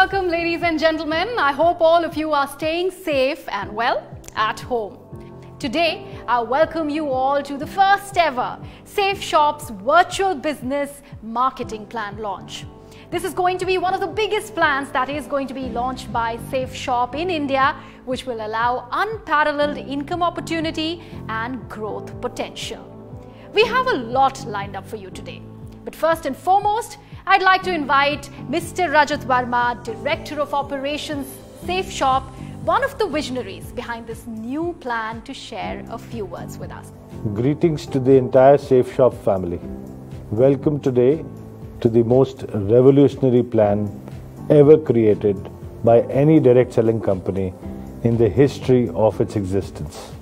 welcome, ladies and gentlemen. I hope all of you are staying safe and well at home. Today, I welcome you all to the first ever SafeShop's virtual business marketing plan launch. This is going to be one of the biggest plans that is going to be launched by SafeShop in India, which will allow unparalleled income opportunity and growth potential. We have a lot lined up for you today. But first and foremost, I'd like to invite Mr. Rajat Verma, Director of Operations, SafeShop, one of the visionaries behind this new plan, to share a few words with us. Greetings to the entire SafeShop family. Welcome today to the most revolutionary plan ever created by any direct selling company in the history of its existence.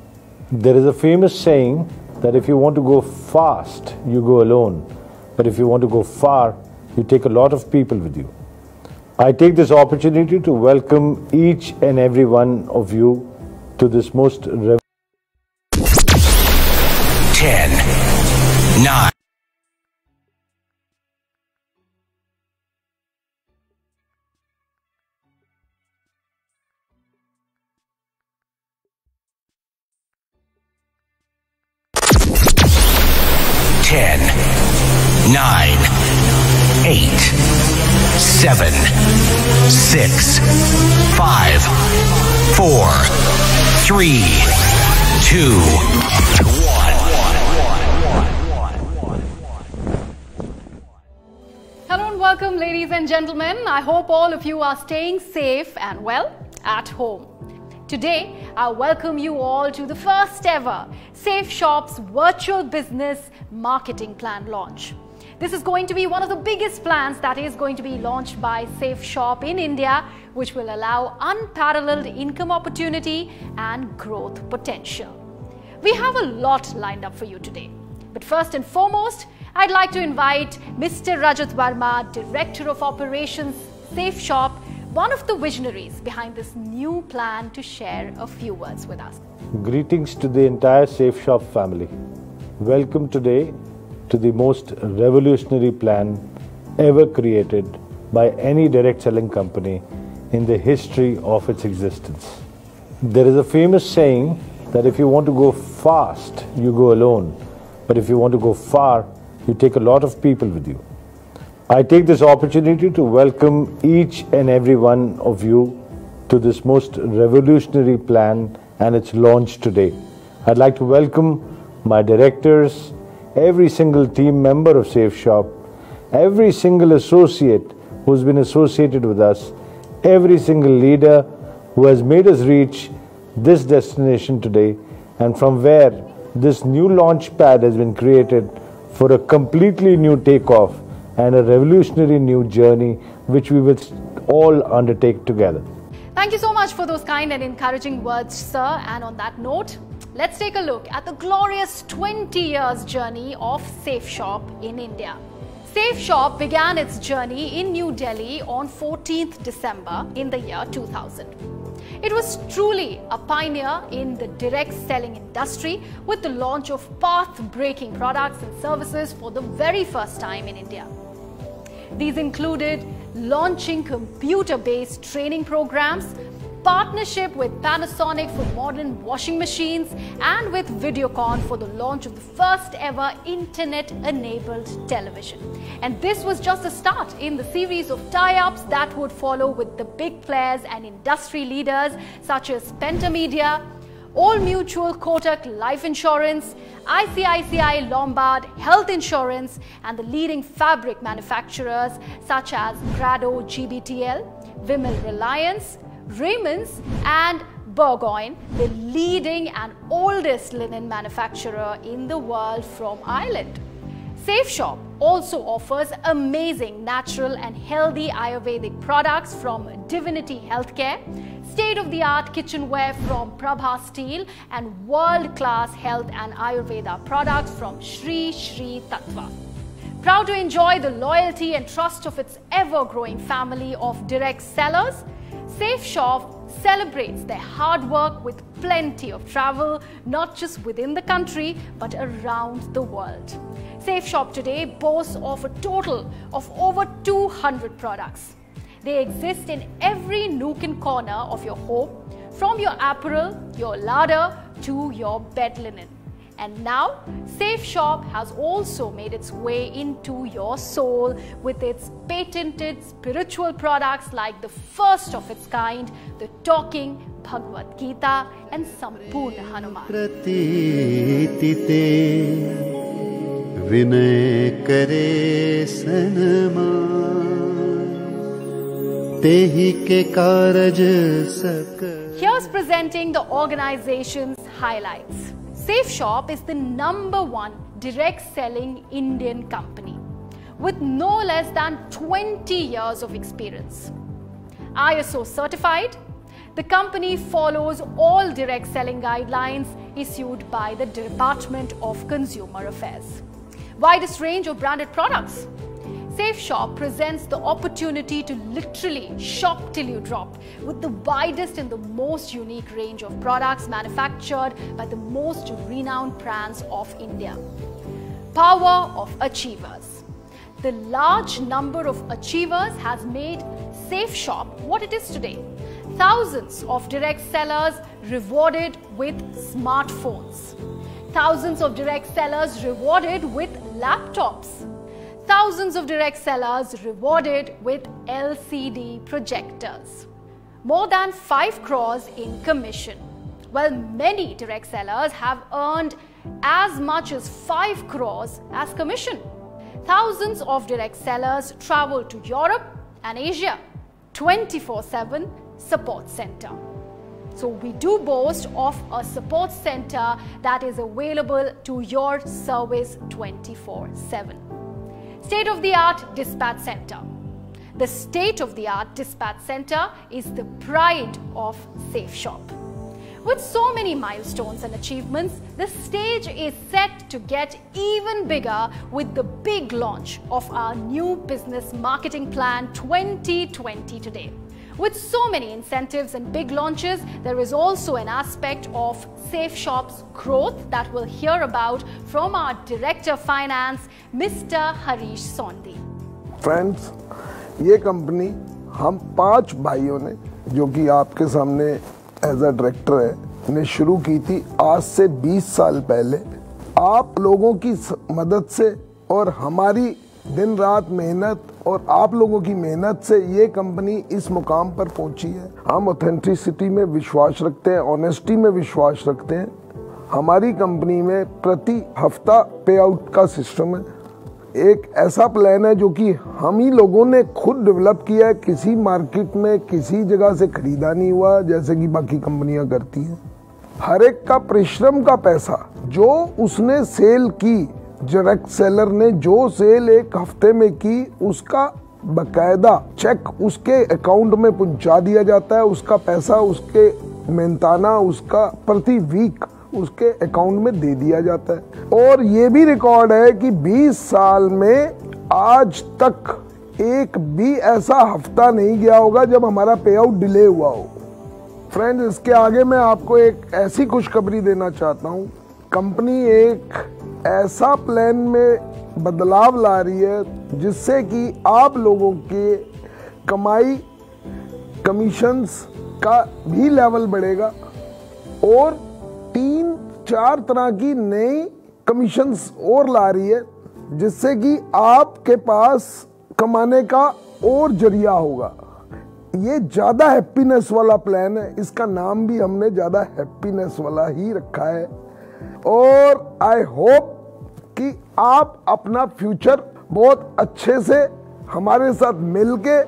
There is a famous saying that if you want to go fast, you go alone. But if you want to go far, you take a lot of people with you. I take this opportunity to welcome each and every one of you to this most 10, 9, Ten, 9, 8, 7, 6, 5, 4, 3, 2, 1. Hello and welcome, ladies and gentlemen. I hope all of you are staying safe and well at home. Today, I welcome you all to the first ever SafeShop's virtual business marketing plan launch. This is going to be one of the biggest plans that is going to be launched by SafeShop in India, which will allow unparalleled income opportunity and growth potential. We have a lot lined up for you today. But first and foremost, I'd like to invite Mr. Rajat Verma, Director of Operations, SafeShop, one of the visionaries behind this new plan, to share a few words with us. Greetings to the entire SafeShop family. Welcome today to the most revolutionary plan ever created by any direct selling company in the history of its existence. There is a famous saying that if you want to go fast, you go alone. But if you want to go far, you take a lot of people with you. I take this opportunity to welcome each and every one of you to this most revolutionary plan and its launch today. I'd like to welcome my directors, every single team member of SafeShop, every single associate who's been associated with us, every single leader who has made us reach this destination today, and from where this new launch pad has been created for a completely new takeoff and a revolutionary new journey which we will all undertake together. Thank you so much for those kind and encouraging words, sir. And on that note, let's take a look at the glorious 20 years journey of SafeShop in India. SafeShop began its journey in New Delhi on 14th December in the year 2000. It was truly a pioneer in the direct selling industry with the launch of path-breaking products and services for the very first time in India. These included launching computer-based training programs, partnership with Panasonic for modern washing machines, and with Videocon for the launch of the first ever internet-enabled television. And this was just a start in the series of tie-ups that would follow with the big players and industry leaders such as Pentamedia, Old Mutual Kotak Life Insurance, ICICI Lombard Health Insurance, and the leading fabric manufacturers such as Grado GBTL, Vimal Reliance, Raymond's, and Burgoyne, the leading and oldest linen manufacturer in the world from Ireland. SafeShop also offers amazing natural and healthy Ayurvedic products from Divinity Healthcare, state-of-the-art kitchenware from Prabha Steel, and world-class health and Ayurveda products from Shri Shri Tattva. Proud to enjoy the loyalty and trust of its ever-growing family of direct sellers, SafeShop celebrates their hard work with plenty of travel, not just within the country, but around the world. SafeShop today boasts of a total of over 200 products. They exist in every nook and corner of your home, from your apparel, your larder to your bed linen. And now, Safe Shop has also made its way into your soul with its patented spiritual products like the first of its kind, the talking Bhagavad Gita and Sampurna Hanuman. Here's presenting the organization's highlights. Safe Shop is the #1 direct selling Indian company with no less than 20 years of experience. ISO certified, the company follows all direct selling guidelines issued by the Department of Consumer Affairs. Widest range of branded products. Safe Shop presents the opportunity to literally shop till you drop with the widest and the most unique range of products manufactured by the most renowned brands of India. Power of achievers. The large number of achievers has made Safe Shop what it is today. Thousands of direct sellers rewarded with smartphones. Thousands of direct sellers rewarded with laptops. Thousands of direct sellers rewarded with LCD projectors. More than 5 crores in commission. Well, many direct sellers have earned as much as 5 crores as commission. Thousands of direct sellers travel to Europe and Asia. 24/7 support center. So we do boast of a support center that is available to your service 24/7. State-of-the-art dispatch center. The state-of-the-art dispatch center is the pride of Safe Shop. With so many milestones and achievements, the stage is set to get even bigger with the big launch of our new business marketing plan 2020 today. With so many incentives and big launches, there is also an aspect of Safe Shop's growth that we'll hear about from our Director of Finance, Mr. Harish Sondhi. Friends, ये company हम 5 भाइयों ने, जो कि आपके सामने as a director है, ने शुरू की थी आज से 20 साल पहले। आप लोगों की मदद से और हमारी दिन रात मेहनत और आप लोगों की मेहनत से ये कंपनी इस मुकाम पर पहुंची है। हम ऑथेंटिसिटी में विश्वास रखते हैं, ऑनेस्टी में विश्वास रखते हैं। हमारी कंपनी में प्रति हफ्ता पे आउट का सिस्टम है। एक ऐसा प्लान है जो कि हम ही लोगों ने खुद डेवलप किया है, किसी मार्केट में किसी जगह से खरीदा नहीं हुआ जैसे कि बाकी कंपनियां करती हैं। हर एक का परिश्रम का पैसा जो उसने सेल की, डायरेक्ट सेलर ने जो सेल एक हफ्ते में की, उसका बकायदा चेक उसके अकाउंट में पहुंचा दिया जाता है। उसका पैसा उसके मेहनताना उसका प्रति वीक उसके अकाउंट में दे दिया जाता है। और ये भी रिकॉर्ड है कि 20 साल में आज तक एक भी ऐसा हफ्ता नहीं गया होगा जब हमारा पे आउट डिले हुआ हो। फ्रेंड्स, इसके आगे मैं आपको एक ऐसी खुशखबरी देना चाहता हूँ। कंपनी एक ऐसा प्लान में बदलाव ला रही है जिससे कि आप लोगों के कमाई कमीशंस का भी लेवल बढ़ेगा और 3-4 तरह की नई कमीशंस और ला रही है जिससे कि आपके पास कमाने का और जरिया होगा। ये ज़्यादा हैप्पीनेस वाला प्लान है, इसका नाम भी हमने ज़्यादा हैप्पीनेस वाला ही रखा है और आई होप कि आप अपना फ्यूचर बहुत अच्छे से हमारे साथ मिलके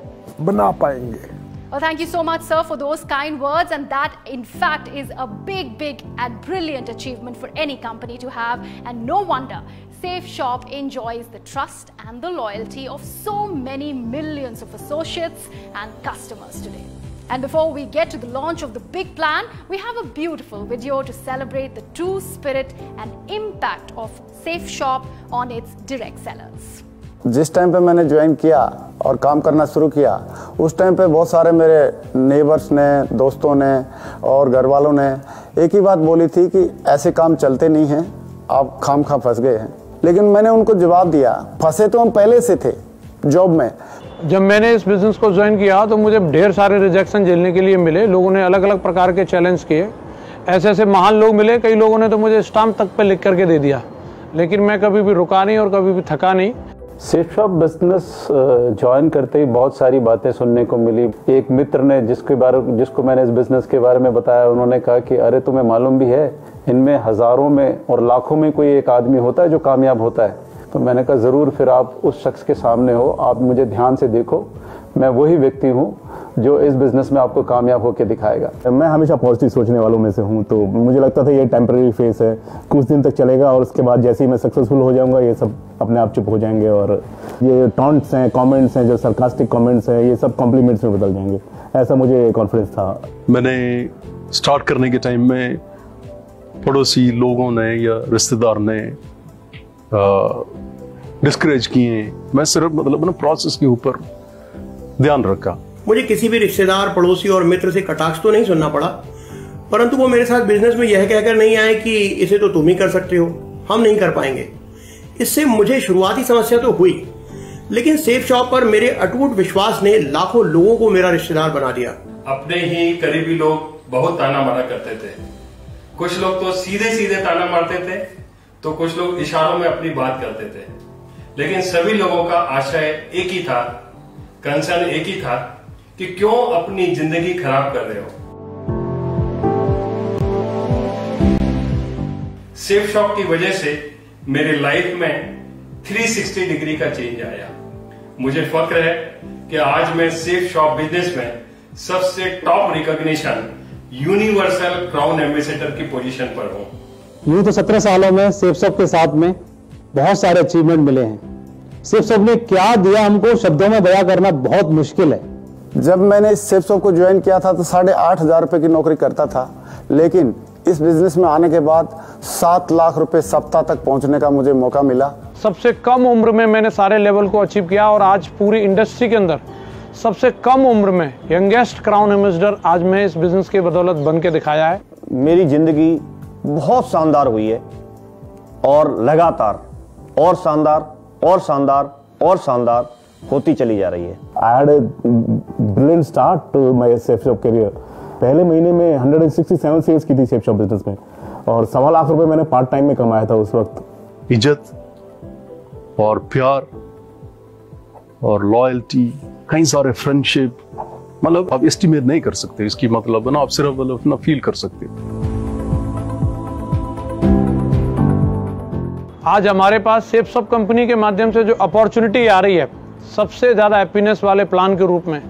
बना पाएंगे। Well, thank you so much, sir, for those kind words, and that in fact is a big and brilliant achievement for any company to have, and no wonder Safe Shop enjoys the trust and the loyalty of so many millions of associates and customers today. And before we get to the launch of the big plan, we have a beautiful video to celebrate the true spirit and impact of Safe Shop on its direct sellers. जिस time पे मैंने join किया और काम करना शुरू किया, उस टाइम पे बहुत सारे मेरे नेबर्स ने, दोस्तों ने और घर वालों ने एक ही बात बोली थी कि ऐसे काम चलते नहीं हैं, आप खामखा फंस गए हैं। लेकिन मैंने उनको जवाब दिया, फंसे तो हम पहले से थे जॉब में, जब मैंने इस बिज़नेस को ज्वाइन किया तो मुझे ढेर सारे रिजेक्शन झेलने के लिए मिले। लोगों ने अलग अलग प्रकार के चैलेंज किए, ऐसे ऐसे महान लोग मिले, कई लोगों ने तो मुझे स्टाम्प तक पे लिख करके दे दिया, लेकिन मैं कभी भी रुका नहीं और कभी भी थका नहीं। सेफ शॉप बिजनेस ज्वाइन करते ही बहुत सारी बातें सुनने को मिली। एक मित्र ने जिसको मैंने इस बिजनेस के बारे में बताया, उन्होंने कहा कि अरे तुम्हें मालूम भी है इनमें हज़ारों में और लाखों में कोई एक आदमी होता है जो कामयाब होता है। तो मैंने कहा ज़रूर, फिर आप उस शख्स के सामने हो, आप मुझे ध्यान से देखो, मैं वही व्यक्ति हूँ जो इस बिज़नेस में आपको कामयाब होकर दिखाएगा। मैं हमेशा पॉजिटिव सोचने वालों में से हूँ, तो मुझे लगता था ये टेम्परेरी फेस है, कुछ दिन तक चलेगा और उसके बाद जैसे ही मैं सक्सेसफुल हो जाऊँगा ये सब अपने आप चुप हो जाएंगे और ये टॉन्ट्स हैं, कमेंट्स हैं, जो सरकास्टिक कमेंट्स हैं, ये सब कॉम्प्लीमेंट्स में बदल जाएंगे, ऐसा मुझे कॉन्फिडेंस था। मैंने स्टार्ट करने के टाइम में पड़ोसी लोगों ने या रिश्तेदार ने डिस्करेज किए, मैं सिर्फ मतलब ना प्रोसेस के ऊपर ध्यान रखा। मुझे किसी भी रिश्तेदार, पड़ोसी और मित्र से कटाक्ष तो नहीं सुनना पड़ा, परंतु वो मेरे साथ बिजनेस में यह कहकर नहीं आए कि इसे तो तुम ही कर सकते हो, हम नहीं कर पाएंगे। इससे मुझे शुरुआती समस्या तो हुई, लेकिन सेफ शॉप पर मेरे अटूट विश्वास ने लाखों लोगों को मेरा रिश्तेदार बना दिया। अपने ही करीबी लोग बहुत ताना मारा करते थे। कुछ लोग तो सीधे सीधे ताना मारते थे, तो कुछ लोग इशारों में अपनी बात करते थे, लेकिन सभी लोगों का आशय एक ही था, कंसर्न एक ही था कि क्यों अपनी जिंदगी खराब कर रहे हो। सेफ शॉप की वजह से मेरे लाइफ में 360 डिग्री का चेंज आया। मुझे फख्र है कि आज मैं सेफ शॉप बिजनेस में सबसे top recognition universal crown ambassador की पोजीशन पर हूं। यूं तो 17 सालों में सेफ शॉप के साथ में बहुत सारे अचीवमेंट मिले हैं। सेफ शॉप ने क्या दिया हमको शब्दों में बयां करना बहुत मुश्किल है। जब मैंने इस सेफ शॉप को ज्वाइन किया था तो 8,500 रुपए की नौकरी करता था, लेकिन इस बिजनेस में आने के बाद 7 लाख रुपए सप्ताह तक पहुंचने का मुझे मौका मिला। सबसे कम उम्र में मैंने सारे लेवल को अचीव किया और आज पूरी इंडस्ट्री के अंदर सबसे कम उम्र में यंगेस्ट क्राउन एम्बेसडर आज मैं इस बिजनेस की बदौलत बन के दिखाया है। मेरी जिंदगी बहुत शानदार हुई है और लगातार और शानदार और शानदार और शानदार होती चली जा रही है। I had a brilliant start to my safe shop career. पहले महीने में 167 सेल्स की थी सेफ शॉप बिजनेस में और 1.25 लाख रुपए मैंने पार्ट टाइम में कमाया था उस वक्त। इज्जत और प्यार और लॉयल्टी, कई सारे फ्रेंडशिप, मतलब आप एस्टिमेट नहीं कर सकते इसकी, मतलब ना आप सिर्फ मतलब ना फील कर सकते। आज हमारे पास सेफ शॉप कंपनी के माध्यम से जो अपॉर्चुनिटी आ रही है सबसे ज्यादा हैप्पीनेस वाले प्लान के रूप में,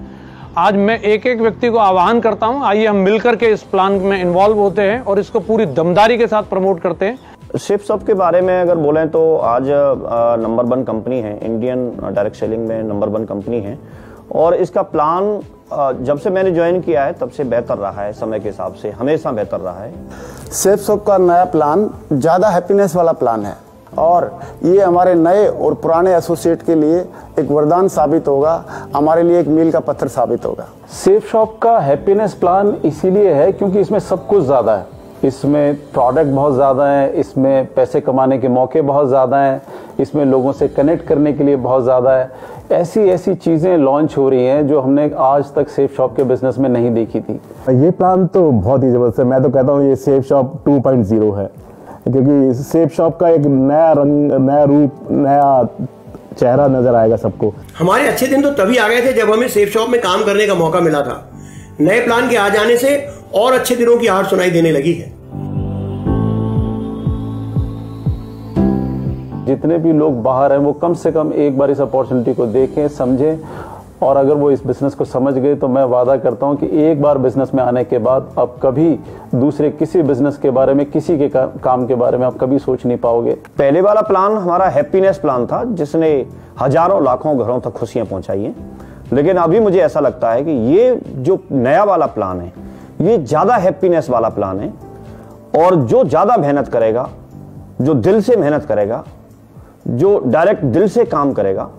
आज मैं एक एक व्यक्ति को आह्वान करता हूं, आइए हम मिलकर के इस प्लान में इन्वॉल्व होते हैं और इसको पूरी दमदारी के साथ प्रमोट करते हैं। सेफ शॉप के बारे में अगर बोलें तो आज नंबर 1 कंपनी है, इंडियन डायरेक्ट सेलिंग में नंबर 1 कंपनी है और इसका प्लान जब से मैंने ज्वाइन किया है तब से बेहतर रहा है, समय के हिसाब से हमेशा बेहतर रहा है। सेफ शॉप का नया प्लान ज़्यादा हैप्पीनेस वाला प्लान है और ये हमारे नए और पुराने एसोसिएट के लिए एक वरदान साबित होगा, हमारे लिए एक मील का पत्थर साबित होगा। सेफ शॉप का हैप्पीनेस प्लान इसीलिए है क्योंकि इसमें सब कुछ ज़्यादा है, इसमें प्रोडक्ट बहुत ज़्यादा है, इसमें पैसे कमाने के मौके बहुत ज़्यादा हैं, इसमें लोगों से कनेक्ट करने के लिए बहुत ज़्यादा है। ऐसी चीज़ें लॉन्च हो रही हैं जो हमने आज तक सेफ शॉप के बिजनेस में नहीं देखी थी। ये प्लान तो बहुत ही जबरदस्त है, मैं तो कहता हूँ ये सेफ शॉप 2.0 है, क्योंकि सेफ शॉप का एक नया रंग, नया रूप, नया चेहरा नजर आएगा सबको। हमारे अच्छे दिन तो तभी आ गए थे जब हमें सेफ शॉप में काम करने का मौका मिला था। नए प्लान के आ जाने से और अच्छे दिनों की आहट सुनाई देने लगी है। जितने भी लोग बाहर हैं वो कम से कम एक बार इस अपॉर्चुनिटी को देखें, समझें और अगर वो इस बिजनेस को समझ गए तो मैं वादा करता हूं कि एक बार बिजनेस में आने के बाद अब कभी दूसरे किसी बिजनेस के बारे में, किसी के काम के बारे में आप कभी सोच नहीं पाओगे। पहले वाला प्लान हमारा हैप्पीनेस प्लान था जिसने हजारों लाखों घरों तक खुशियां पहुंचाई हैं, लेकिन अभी मुझे ऐसा लगता है कि ये जो नया वाला प्लान है ये ज्यादा हैप्पीनेस वाला प्लान है और जो ज्यादा मेहनत करेगा, जो दिल से मेहनत करेगा, जो डायरेक्ट दिल से काम करेगा,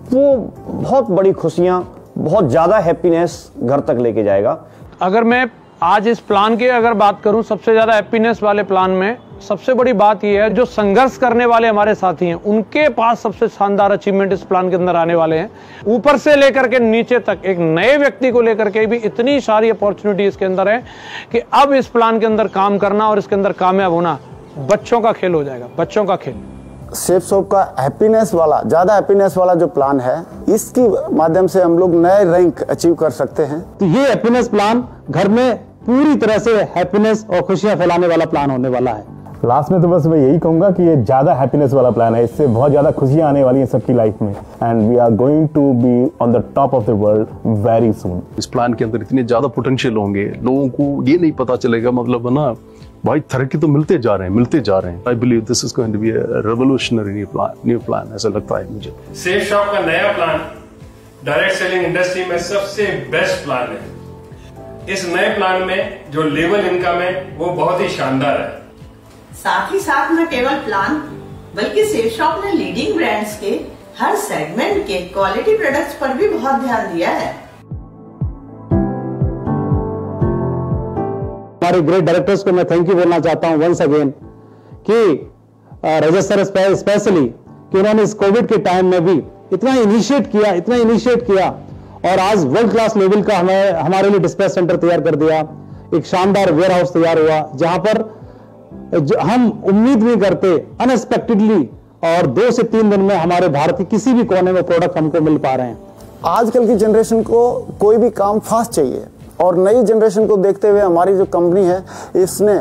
वो बहुत बड़ी खुशियां, बहुत ज्यादा हैप्पीनेस घर तक लेके जाएगा। अगर मैं आज इस प्लान की अगर बात करूं, सबसे ज्यादा हैप्पीनेस वाले प्लान में सबसे बड़ी बात यह है, जो संघर्ष करने वाले हमारे साथी हैं उनके पास सबसे शानदार अचीवमेंट इस प्लान के अंदर आने वाले हैं। ऊपर से लेकर के नीचे तक एक नए व्यक्ति को लेकर के भी इतनी सारी अपॉर्चुनिटी इसके अंदर है कि अब इस प्लान के अंदर काम करना और इसके अंदर कामयाब होना बच्चों का खेल हो जाएगा, बच्चों का खेल। सेफ शॉप का हैप्पीनेस वाला, ज़्यादा हैप्पीनेस वाला जो प्लान है, इसकी माध्यम से हम लोग नए रैंक अचीव कर सकते हैं। तो ये हैप्पीनेस प्लान घर में पूरी तरह से हैप्पीनेस और खुशियां फैलाने वाला प्लान होने वाला है। लास्ट में तो बस मैं यही कहूंगा कि ये ज्यादा हैप्पीनेस वाला प्लान है, इससे बहुत ज्यादा खुशियां आने वाली हैं सबकी लाइफ में, and we are going to be on the top of the world very soon. इस प्लान के अंदर इतने ज्यादा पोटेंशियल होंगे, लोगों को ये नहीं पता चलेगा, मतलब ना भाई तरक्की तो मिलते जा रहे हैं। I believe this is going to be a revolutionary new plan, ऐसा लगता है मुझे। सेफ शॉप का नया प्लान डायरेक्ट सेलिंग इंडस्ट्री में सबसे बेस्ट प्लान है। इस नए प्लान में जो लेवल इनकम है वो बहुत ही शानदार है। साथ ही साथ न केवल प्लान बल्कि सेफ शॉप ने लीडिंग ब्रांड्स के हर सेगमेंट के क्वालिटी प्रोडक्ट्स पर भी बहुत ध्यान दिया है। हमारे ग्रेट डायरेक्टर्स को मैं थैंक यू बोलना चाहता हूं वंस अगेन कि रजत सर स्पेशली कि उन्होंने इस कोविड के टाइम में भी इतना इनिशिएट किया और आज वर्ल्ड क्लास लेवल का हमारे लिए डिस्पैच सेंटर तैयार कर दिया। एक शानदार वेयर हाउस तैयार हुआ जहां पर हम उम्मीद नहीं करते, अनएक्सपेक्टेडली, और 2 से 3 दिन में हमारे भारत के किसी भी कोने में प्रोडक्ट हमको मिल पा रहे हैं। आजकल की जनरेशन को कोई भी काम फास्ट चाहिए, और नई जनरेशन को देखते हुए हमारी जो कंपनी है इसने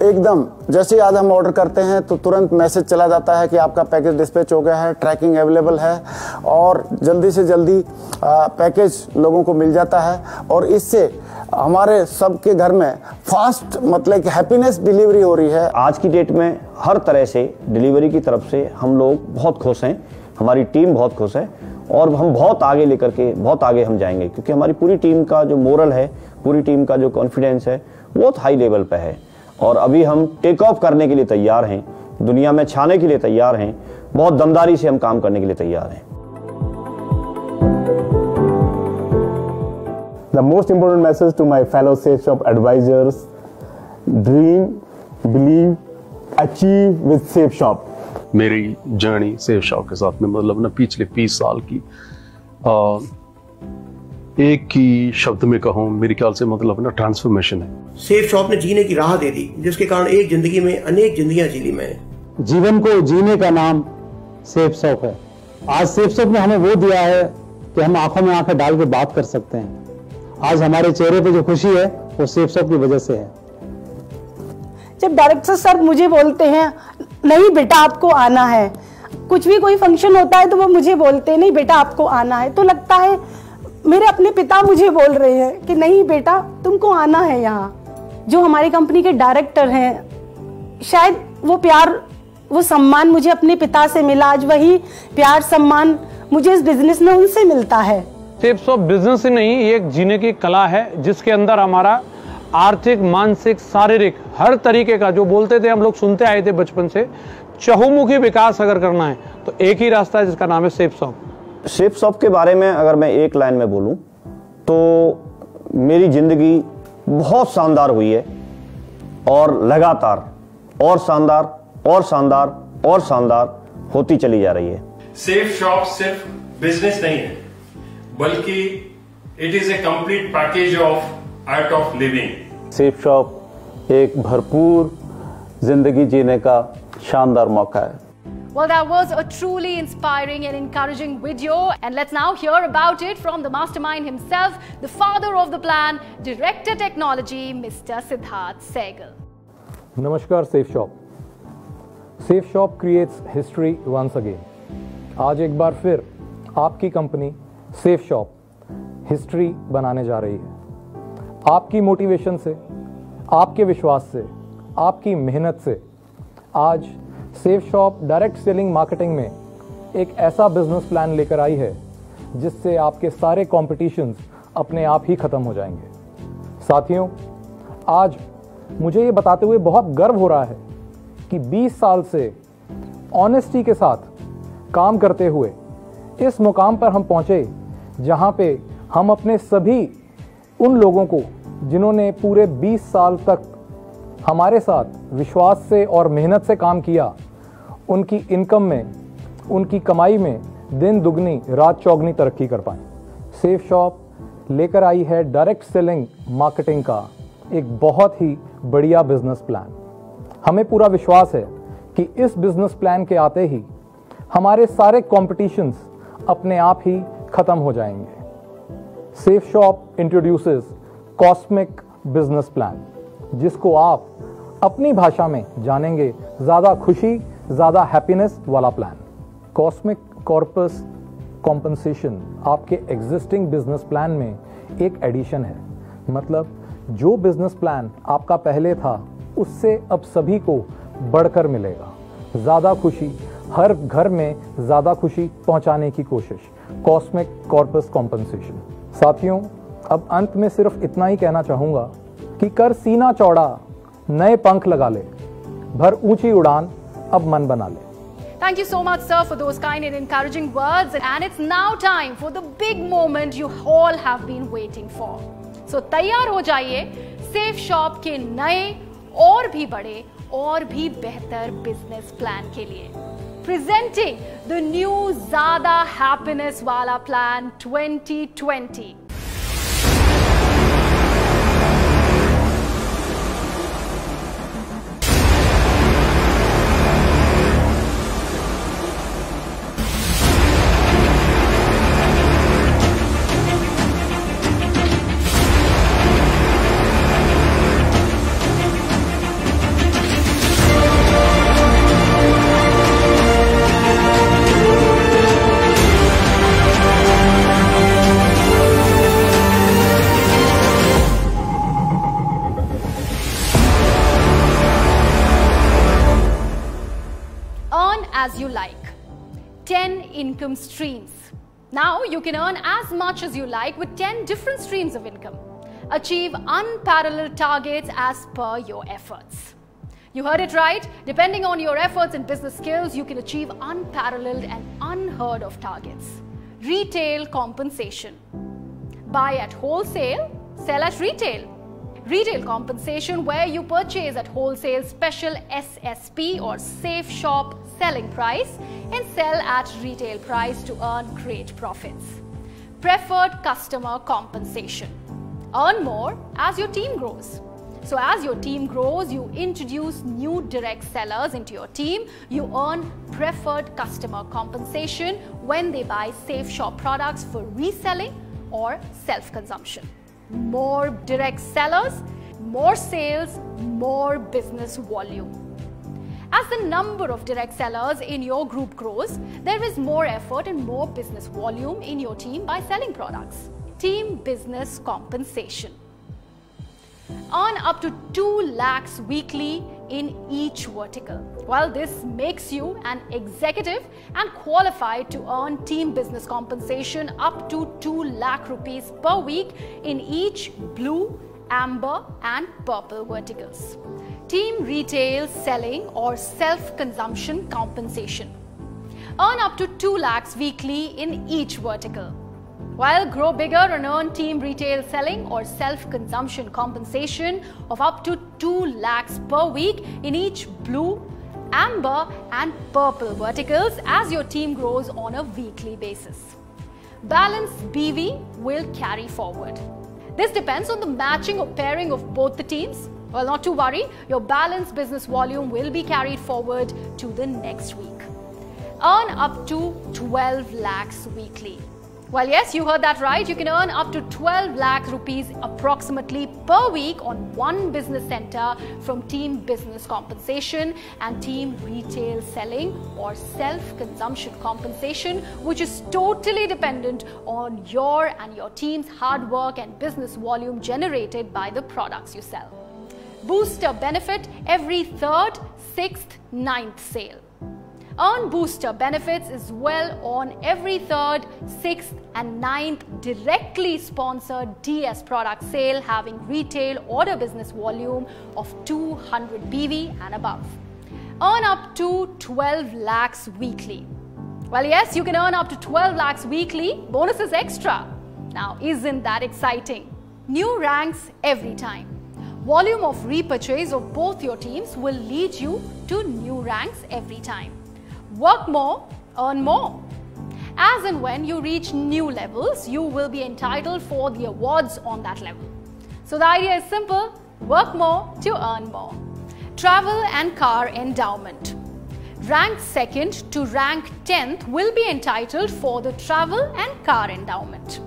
एकदम, जैसे आज हम ऑर्डर करते हैं तो तुरंत मैसेज चला जाता है कि आपका पैकेज डिस्पैच हो गया है, ट्रैकिंग अवेलेबल है, और जल्दी से जल्दी पैकेज लोगों को मिल जाता है। और इससे हमारे सबके घर में फास्ट, मतलब कि हैप्पीनेस डिलीवरी हो रही है। आज की डेट में हर तरह से डिलीवरी की तरफ से हम लोग बहुत खुश हैं, हमारी टीम बहुत खुश है, और हम बहुत आगे लेकर के बहुत आगे हम जाएंगे, क्योंकि हमारी पूरी टीम का जो मोरल है, पूरी टीम का जो कॉन्फिडेंस है बहुत हाई लेवल पे है। और अभी हम टेक ऑफ करने के लिए तैयार हैं, दुनिया में छाने के लिए तैयार हैं, बहुत दमदारी से हम काम करने के लिए तैयार हैं। The most important message to my fellow Safe Shop advisors: dream, believe, achieve with Safe Shop. मेरी जर्नी सेफ शॉप के साथ में, मतलब ना पिछले 20 साल की, एक ही शब्द में कहूँ, मेरे ख्याल से मतलब ना ट्रांसफॉर्मेशन है। सेफ शॉप ने जीने की राह दे दी, जिसके कारण एक जिंदगी में अनेक जिंदगियां जी ली मैंने। जीवन को जीने का नाम सेफ शॉप है। आज सेफ शॉप ने हमें वो दिया है कि हम आंखों में आंखें डाल के बात कर सकते हैं। आज हमारे चेहरे पे जो खुशी है वो सेफ शॉप की वजह से है। जब डायरेक्टर सर मुझे बोलते हैं नहीं बेटा आपको आना है, कुछ भी कोई फंक्शन होता है तो वो मुझे बोलते हैं नहीं बेटा आपको आना है, तो लगता है मेरे अपने पिता मुझे बोल रहे हैं कि नहीं बेटा तुमको आना है यहाँ। जो हमारी कंपनी के डायरेक्टर हैं, शायद वो प्यार, वो सम्मान मुझे अपने पिता से मिला, आज वही प्यार सम्मान मुझे इस बिजनेस में उनसे मिलता है। सेफ शॉप बिजनेस ही नहीं, ये एक जीने की कला है, जिसके अंदर हमारा आर्थिक, मानसिक, शारीरिक हर तरीके का, जो बोलते थे हम लोग सुनते आए थे बचपन से, चहुमुखी विकास अगर करना है तो एक ही रास्ता है जिसका नाम है सेफ शॉप। सेफ शॉप के बारे में अगर मैं एक लाइन में बोलूं तो मेरी जिंदगी बहुत शानदार हुई है, और लगातार और शानदार और शानदार और शानदार होती चली जा रही है। सेफ शॉप सिर्फ बिजनेस नहीं है, बल्कि it is a complete package of art of living. Safe shop एक भरपूर जिंदगी जीने का शानदार मौका है। Well, that was a truly inspiring and encouraging video, and let's now hear about it from the mastermind himself, the father of the plan, Director Technology, Mr. Siddharth Sehgal. नमस्कार Safe Shop. Safe Shop creates history once again. आज एक बार फिर आपकी company safe shop history बनाने जा रही है। आपकी मोटिवेशन से, आपके विश्वास से, आपकी मेहनत से आज safe shop direct selling marketing में एक ऐसा बिजनेस प्लान लेकर आई है जिससे आपके सारे कॉम्पिटिशन्स अपने आप ही खत्म हो जाएंगे। साथियों, आज मुझे ये बताते हुए बहुत गर्व हो रहा है कि 20 साल से ऑनेस्टी के साथ काम करते हुए इस मुकाम पर हम पहुंचे जहां पे हम अपने सभी उन लोगों को जिन्होंने पूरे 20 साल तक हमारे साथ विश्वास से और मेहनत से काम किया, उनकी इनकम में, उनकी कमाई में दिन दुगनी रात चौगनी तरक्की कर पाएं। सेफ शॉप लेकर आई है डायरेक्ट सेलिंग मार्केटिंग का एक बहुत ही बढ़िया बिजनेस प्लान। हमें पूरा विश्वास है कि इस बिजनेस प्लान के आते ही हमारे सारे कॉम्पिटिशन्स अपने आप ही खत्म हो जाएंगे। Safe shop introduces cosmic business plan, जिसको आप अपनी भाषा में जानेंगे ज़्यादा खुशी, ज़्यादा हैप्पीनेस वाला प्लान। कॉस्मिक कॉर्पस कॉम्पनसेशन आपके एग्जिस्टिंग बिजनेस प्लान में एक एडिशन है। मतलब जो बिजनेस प्लान आपका पहले था उससे अब सभी को बढ़कर मिलेगा। ज़्यादा खुशी, हर घर में ज़्यादा खुशी पहुंचाने की कोशिश, कॉस्मिक कॉर्पस कॉम्पनसेशन। साथियों, अब अंत में सिर्फ इतना ही कहना चाहूँगा कि कर सीना चौड़ा, नए पंख लगा ले, भर ऊंची उड़ान, अब मन बना ले। Thank you so much, sir, for those kind and encouraging words. And it's now time for the big moment you all have been waiting for. So तैयार हो जाइए सेफ शॉप के नए और भी बड़े और भी बेहतर बिजनेस प्लान के लिए। Presenting the new ज़्यादा हैप्पीनेस वाला plan 2020। As you like. 10 income streams. Now you can earn as much as you like with 10 different streams of income. Achieve unparalleled targets as per your efforts. You heard it right. Depending on your efforts and business skills, you can achieve unparalleled and unheard of targets. Retail compensation. Buy at wholesale, sell at retail. Retail compensation, where you purchase at wholesale special SSP or safe shop selling price and sell at retail price to earn great profits. Preferred customer compensation. Earn more as your team grows. So as your team grows, you introduce new direct sellers into your team. You earn preferred customer compensation when they buy safe shop products for reselling or self-consumption. More direct sellers, more sales, more business volume. As the number of direct sellers in your group grows, there is more effort and more business volume in your team by selling products. Team business compensation. Earn up to 2 lakhs weekly in each vertical. Well, this makes you an executive and qualified to earn team business compensation up to 2 lakh rupees per week in each blue, amber and purple verticals. Team retail selling or self-consumption compensation. Earn up to 2 lakhs weekly in each vertical. While grow bigger and earn team retail selling or self-consumption compensation of up to 2 lakhs per week in each blue, amber and purple verticals as your team grows on a weekly basis. Balanced BV will carry forward. This depends on the matching or pairing of both the teams. Well, not to worry, your balanced business volume will be carried forward to the next week. Earn up to 12 lakhs weekly. Well, yes, you heard that right. You can earn up to 12 lakh rupees approximately per week on one business center from team business compensation and team retail selling or self-consumption compensation, which is totally dependent on your and your team's hard work and business volume generated by the products you sell. Booster benefit every 3rd, 6th, 9th sale. Earn booster benefits as well on every 3rd, 6th and 9th directly sponsored DS product sale having retail order business volume of 200 BV and above. Earn up to 12 lakhs weekly. Well, yes, you can earn up to 12 lakhs weekly. Bonus is extra. Now, isn't that exciting? New ranks every time. Volume of repurchase of both your teams will lead you to new ranks every time. Work more, earn more. As and when you reach new levels, you will be entitled for the awards on that level. So the idea is simple: work more to earn more. Travel and car endowment. Rank 2nd to rank 10th will be entitled for the travel and car endowment.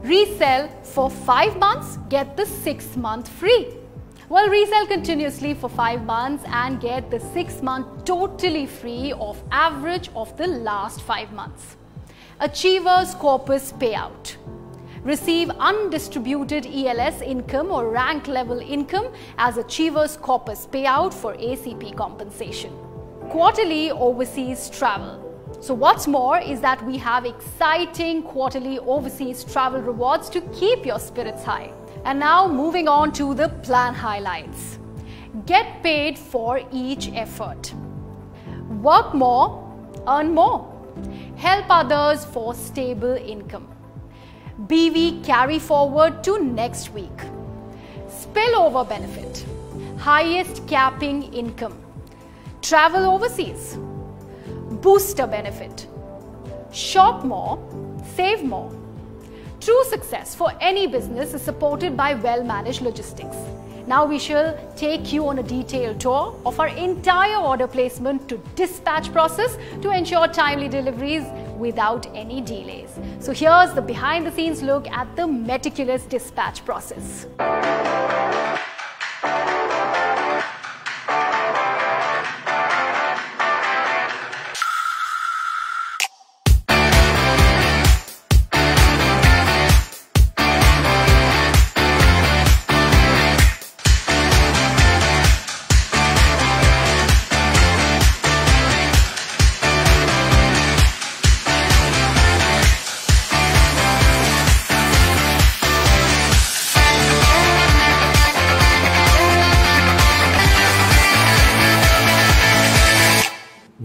Resell for 5 months, get the 6th month free. Well, resell continuously for 5 months and get the 6th month totally free of average of the last 5 months. Achievers Corpus Payout. Receive undistributed ELS income or rank level income as Achievers Corpus Payout for ACP compensation. Quarterly overseas travel. So what's more is that we have exciting quarterly overseas travel rewards to keep your spirits high. And now moving on to the plan highlights. Get paid for each effort. Work more, earn more. Help others for stable income. BV carry forward to next week. Spillover benefit. Highest capping income. Travel overseas. Booster benefit. Shop more, save more. True success for any business is supported by well-managed logistics. Now we shall take you on a detailed tour of our entire order placement to dispatch process to ensure timely deliveries without any delays. So here's the behind-the-scenes look at the meticulous dispatch process.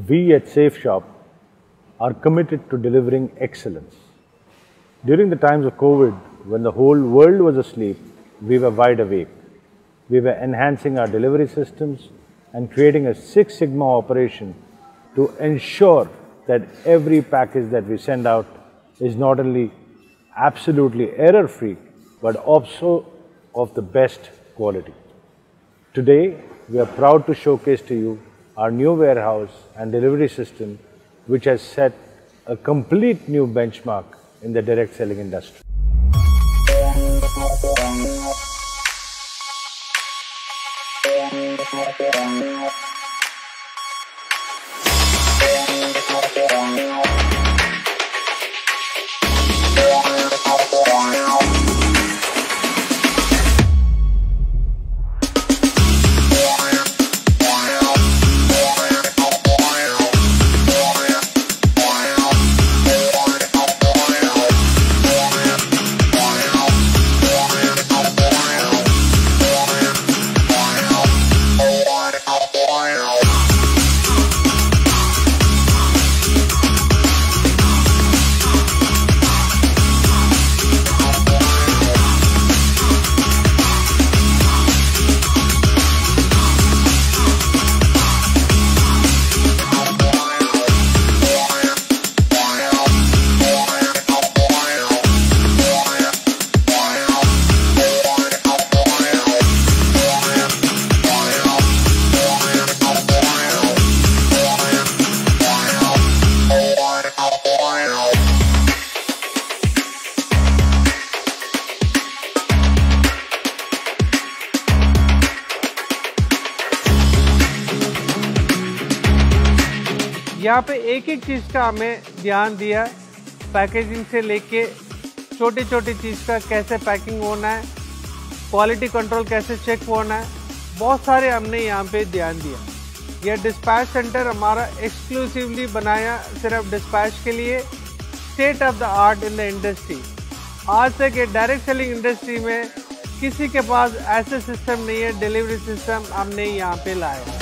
We at SafeShop are committed to delivering excellence. During the times of COVID, when the whole world was asleep, we were wide awake. We were enhancing our delivery systems and creating a Six Sigma operation to ensure that every package that we send out is not only absolutely error-free, but also of the best quality. Today, we are proud to showcase to you our new warehouse and delivery system, which has set a complete new benchmark in the direct selling industry. यहाँ पे एक एक चीज़ का हमें ध्यान दिया, packaging से लेके छोटी छोटी चीज़ का कैसे पैकिंग होना है, क्वालिटी कंट्रोल कैसे चेक होना है, बहुत सारे हमने यहाँ पे ध्यान दिया। यह डिस्पैच सेंटर हमारा एक्सक्लूसिवली बनाया सिर्फ डिस्पैच के लिए, state of the art in the industry. आज तक ये डायरेक्ट सेलिंग इंडस्ट्री में किसी के पास ऐसे सिस्टम नहीं है, डिलीवरी सिस्टम हमने यहाँ पे लाया।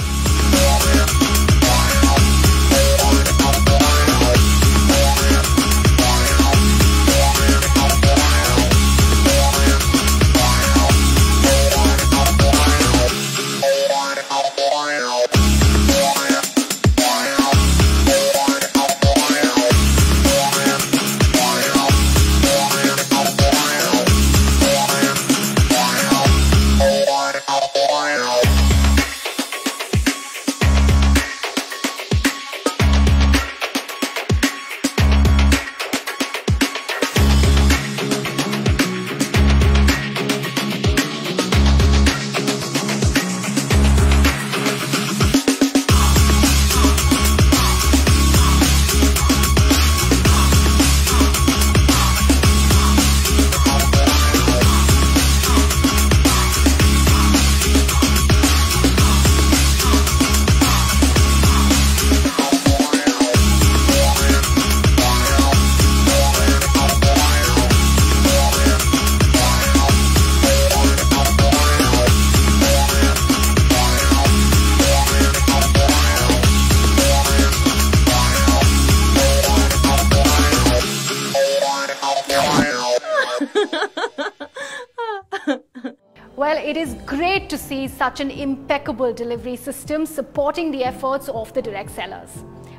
it is great to see such an impeccable delivery system supporting the efforts of the direct sellers.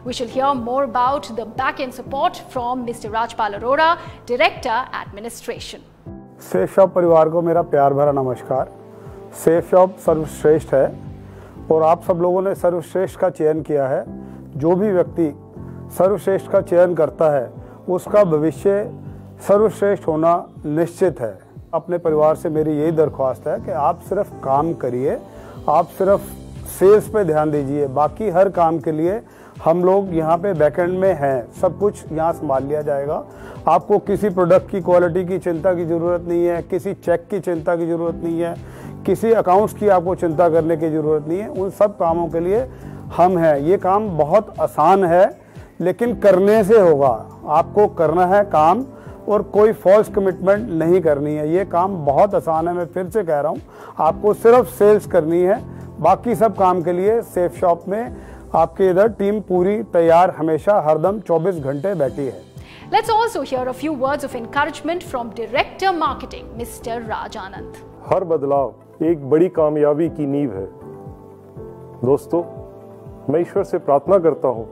We shall hear more about the back-end support from Mr. Rajpal Arora, Director Administration. Safe shop परिवार को मेरा प्यार भरा नमस्कार। Safe shop सर्वश्रेष्ठ है और आप सब लोगों ने सर्वश्रेष्ठ का चयन किया है। जो भी व्यक्ति सर्वश्रेष्ठ का चयन करता है उसका भविष्य सर्वश्रेष्ठ होना निश्चित है। अपने परिवार से मेरी यही दरख्वास्त है कि आप सिर्फ काम करिए, आप सिर्फ सेल्स पे ध्यान दीजिए, बाकी हर काम के लिए हम लोग यहाँ पे बैकएंड में हैं, सब कुछ यहाँ संभाल लिया जाएगा। आपको किसी प्रोडक्ट की क्वालिटी की चिंता की ज़रूरत नहीं है, किसी चेक की चिंता की ज़रूरत नहीं है, किसी अकाउंट्स की आपको चिंता करने की ज़रूरत नहीं है। उन सब कामों के लिए हम हैं। ये काम बहुत आसान है लेकिन करने से होगा। आपको करना है काम और कोई फॉल्स कमिटमेंट नहीं करनी है। ये काम बहुत आसान है, मैं फिर से कह रहा हूँ। आपको सिर्फ सेल्स करनी है, बाकी सब काम के लिए सेफ शॉप में आपके इधर टीम पूरी तैयार हमेशा हरदम 24 घंटे बैठी है। Let's also hear a few words of encouragement from Director Marketing, Mr. Raj Anand. हर बदलाव एक बड़ी कामयाबी की नींव है। दोस्तों, मैं ईश्वर से प्रार्थना करता हूँ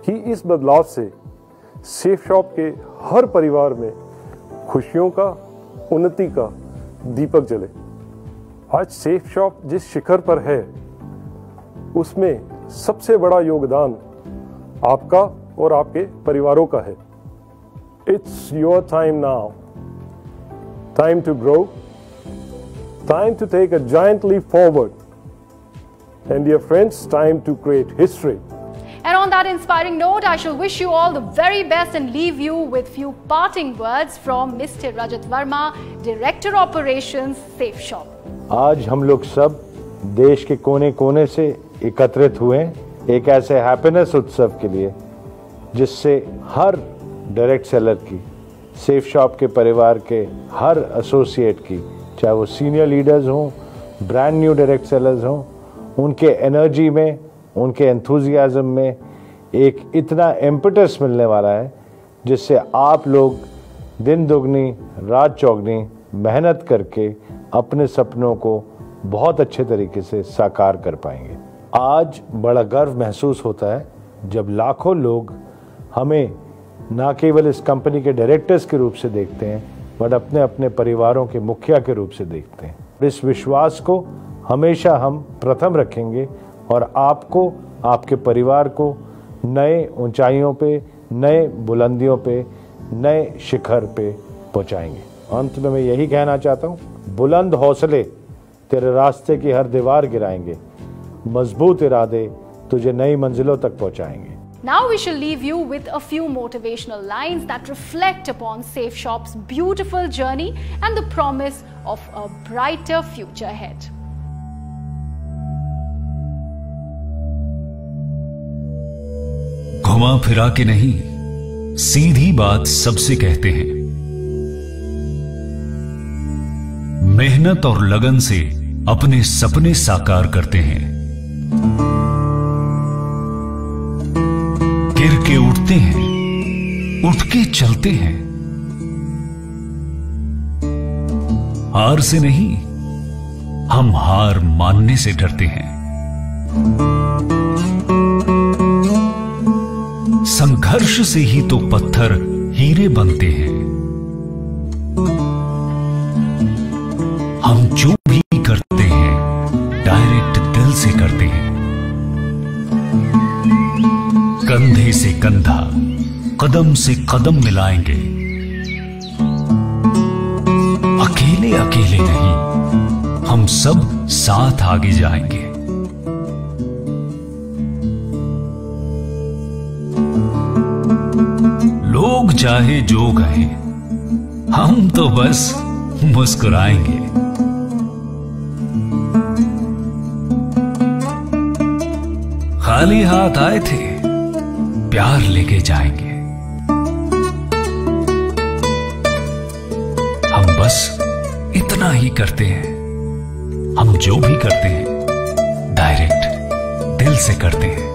कि इस बदलाव से सेफ शॉप के हर परिवार में खुशियों का, उन्नति का दीपक जले। आज सेफ शॉप जिस शिखर पर है उसमें सबसे बड़ा योगदान आपका और आपके परिवारों का है। It's your time now, time to grow, time to take a giant leap forward and dear friends, time to create history. And on that inspiring note, I shall wish you all the very best and leave you with few parting words from Mr. Rajat Verma, Director Operations, Safe Shop. आज हम लोग सब देश के कोने कोने से एकत्रित हुए एक ऐसे हैप्पीनेस उत्सव के लिए जिससे हर डायरेक्ट सेलर की, सेफ शॉप के परिवार के हर एसोसिएट की, चाहे वो सीनियर लीडर्स हों, ब्रांड न्यू डायरेक्ट सेलर्स हों, उनके एनर्जी में, उनके एंथुजियाज्म में एक इतना इम्पेटस मिलने वाला है जिससे आप लोग दिन दुगनी रात चौगनी मेहनत करके अपने सपनों को बहुत अच्छे तरीके से साकार कर पाएंगे। आज बड़ा गर्व महसूस होता है जब लाखों लोग हमें ना केवल इस कंपनी के डायरेक्टर्स के रूप से देखते हैं बट अपने अपने परिवारों के मुखिया के रूप से देखते हैं। इस विश्वास को हमेशा हम प्रथम रखेंगे और आपको, आपके परिवार को नए ऊंचाइयों पे, नए बुलंदियों पे, नए शिखर पे पहुंचाएंगे। अंत में मैं यही कहना चाहता हूं, बुलंद हौसले तेरे रास्ते की हर दीवार गिराएंगे, मजबूत इरादे तुझे नई मंजिलों तक पहुंचाएंगे। Now we shall leave you with a few motivational lines that reflect upon Safe Shop's beautiful journey and the promise of a brighter future ahead. घुमा फिरा के नहीं, सीधी बात सबसे कहते हैं। मेहनत और लगन से अपने सपने साकार करते हैं। गिर के उठते हैं, उठ के चलते हैं। हार से नहीं, हम हार मानने से डरते हैं। संघर्ष से ही तो पत्थर हीरे बनते हैं। हम जो भी करते हैं डायरेक्ट दिल से करते हैं। कंधे से कंधा, कदम से कदम मिलाएंगे। अकेले अकेले नहीं, हम सब साथ आगे जाएंगे। लोग चाहे जो कहें, हम तो बस मुस्कुराएंगे। खाली हाथ आए थे, प्यार लेके जाएंगे। हम बस इतना ही करते हैं। हम जो भी करते हैं डायरेक्ट दिल से करते हैं।